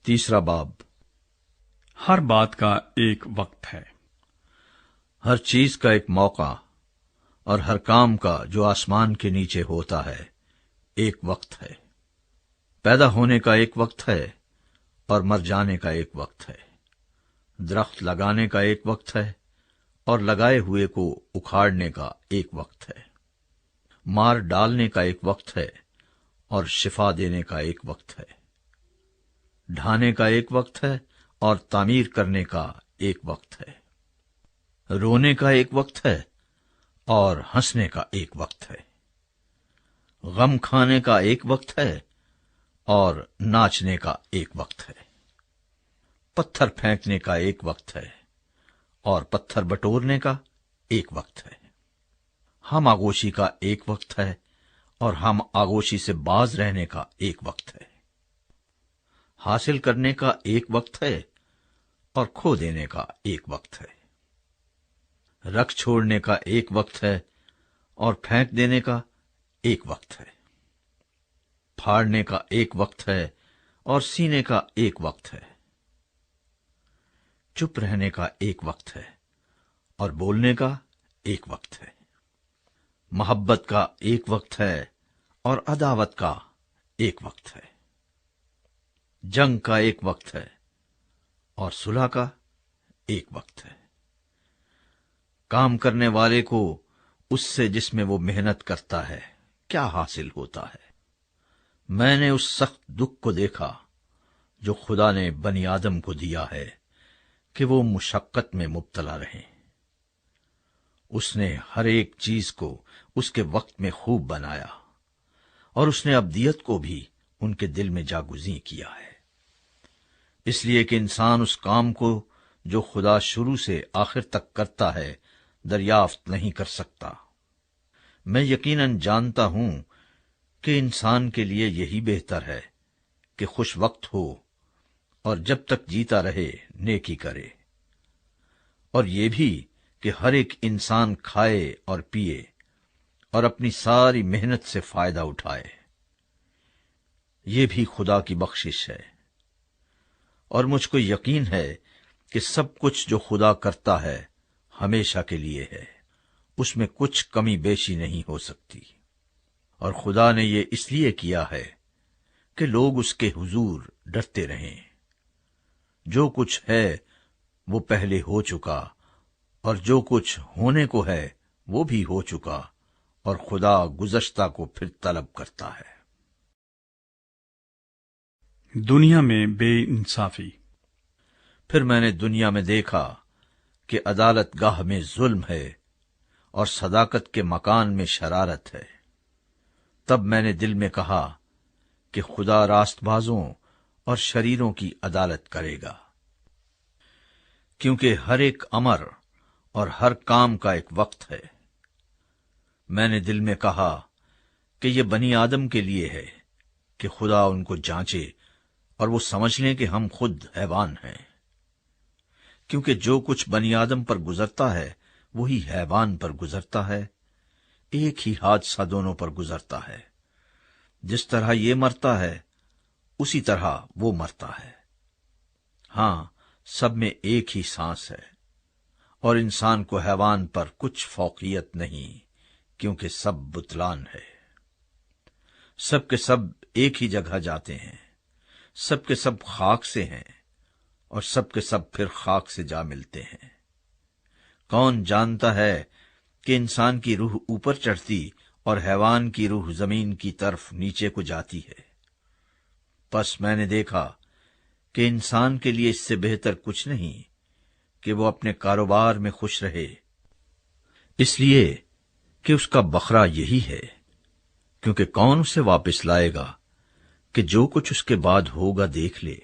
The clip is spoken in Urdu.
تیسرا باب۔ ہر بات کا ایک وقت ہے۔ ہر چیز کا ایک موقع اور ہر کام کا جو آسمان کے نیچے ہوتا ہے ایک وقت ہے۔ پیدا ہونے کا ایک وقت ہے اور مر جانے کا ایک وقت ہے۔ درخت لگانے کا ایک وقت ہے اور لگائے ہوئے کو اکھاڑنے کا ایک وقت ہے۔ مار ڈالنے کا ایک وقت ہے اور شفا دینے کا ایک وقت ہے۔ ڈھانے کا ایک وقت ہے اور تعمیر کرنے کا ایک وقت ہے۔ رونے کا ایک وقت ہے اور ہنسنے کا ایک وقت ہے۔ غم کھانے کا ایک وقت ہے اور ناچنے کا ایک وقت ہے۔ پتھر پھینکنے کا ایک وقت ہے اور پتھر بٹورنے کا ایک وقت ہے۔ ہم آغوشی کا ایک وقت ہے اور ہم آغوشی سے باز رہنے کا ایک وقت ہے۔ حاصل کرنے کا ایک وقت ہے اور کھو دینے کا ایک وقت ہے۔ رکھ چھوڑنے کا ایک وقت ہے اور پھینک دینے کا ایک وقت ہے۔ پھاڑنے کا ایک وقت ہے اور سینے کا ایک وقت ہے۔ چپ رہنے کا ایک وقت ہے اور بولنے کا ایک وقت ہے۔ محبت کا ایک وقت ہے اور عداوت کا ایک وقت ہے۔ جنگ کا ایک وقت ہے اور صلح کا ایک وقت ہے۔ کام کرنے والے کو اس سے جس میں وہ محنت کرتا ہے کیا حاصل ہوتا ہے؟ میں نے اس سخت دکھ کو دیکھا جو خدا نے بنی آدم کو دیا ہے کہ وہ مشقت میں مبتلا رہیں۔ اس نے ہر ایک چیز کو اس کے وقت میں خوب بنایا اور اس نے ابدیت کو بھی ان کے دل میں جاگزیں کیا ہے، اس لیے کہ انسان اس کام کو جو خدا شروع سے آخر تک کرتا ہے دریافت نہیں کر سکتا۔ میں یقیناً جانتا ہوں کہ انسان کے لیے یہی بہتر ہے کہ خوش وقت ہو اور جب تک جیتا رہے نیکی کرے، اور یہ بھی کہ ہر ایک انسان کھائے اور پیے اور اپنی ساری محنت سے فائدہ اٹھائے۔ یہ بھی خدا کی بخشش ہے، اور مجھ کو یقین ہے کہ سب کچھ جو خدا کرتا ہے ہمیشہ کے لیے ہے، اس میں کچھ کمی بیشی نہیں ہو سکتی۔ اور خدا نے یہ اس لیے کیا ہے کہ لوگ اس کے حضور ڈرتے رہیں۔ جو کچھ ہے وہ پہلے ہو چکا، اور جو کچھ ہونے کو ہے وہ بھی ہو چکا، اور خدا گزشتہ کو پھر طلب کرتا ہے۔ دنیا میں بے انصافی۔ پھر میں نے دنیا میں دیکھا کہ عدالت گاہ میں ظلم ہے اور صداقت کے مکان میں شرارت ہے۔ تب میں نے دل میں کہا کہ خدا راست بازوں اور شریروں کی عدالت کرے گا، کیونکہ ہر ایک امر اور ہر کام کا ایک وقت ہے۔ میں نے دل میں کہا کہ یہ بنی آدم کے لیے ہے کہ خدا ان کو جانچے اور وہ سمجھ لیں کہ ہم خود حیوان ہیں، کیونکہ جو کچھ بنی آدم پر گزرتا ہے وہی حیوان پر گزرتا ہے۔ ایک ہی حادثہ دونوں پر گزرتا ہے۔ جس طرح یہ مرتا ہے اسی طرح وہ مرتا ہے۔ ہاں، سب میں ایک ہی سانس ہے، اور انسان کو حیوان پر کچھ فوقیت نہیں، کیونکہ سب بتلان ہے۔ سب کے سب ایک ہی جگہ جاتے ہیں، سب کے سب خاک سے ہیں، اور سب کے سب پھر خاک سے جا ملتے ہیں۔ کون جانتا ہے کہ انسان کی روح اوپر چڑھتی اور حیوان کی روح زمین کی طرف نیچے کو جاتی ہے؟ پس میں نے دیکھا کہ انسان کے لیے اس سے بہتر کچھ نہیں کہ وہ اپنے کاروبار میں خوش رہے، اس لیے کہ اس کا بکھرا یہی ہے، کیونکہ کون اسے واپس لائے گا کہ جو کچھ اس کے بعد ہوگا دیکھ لے۔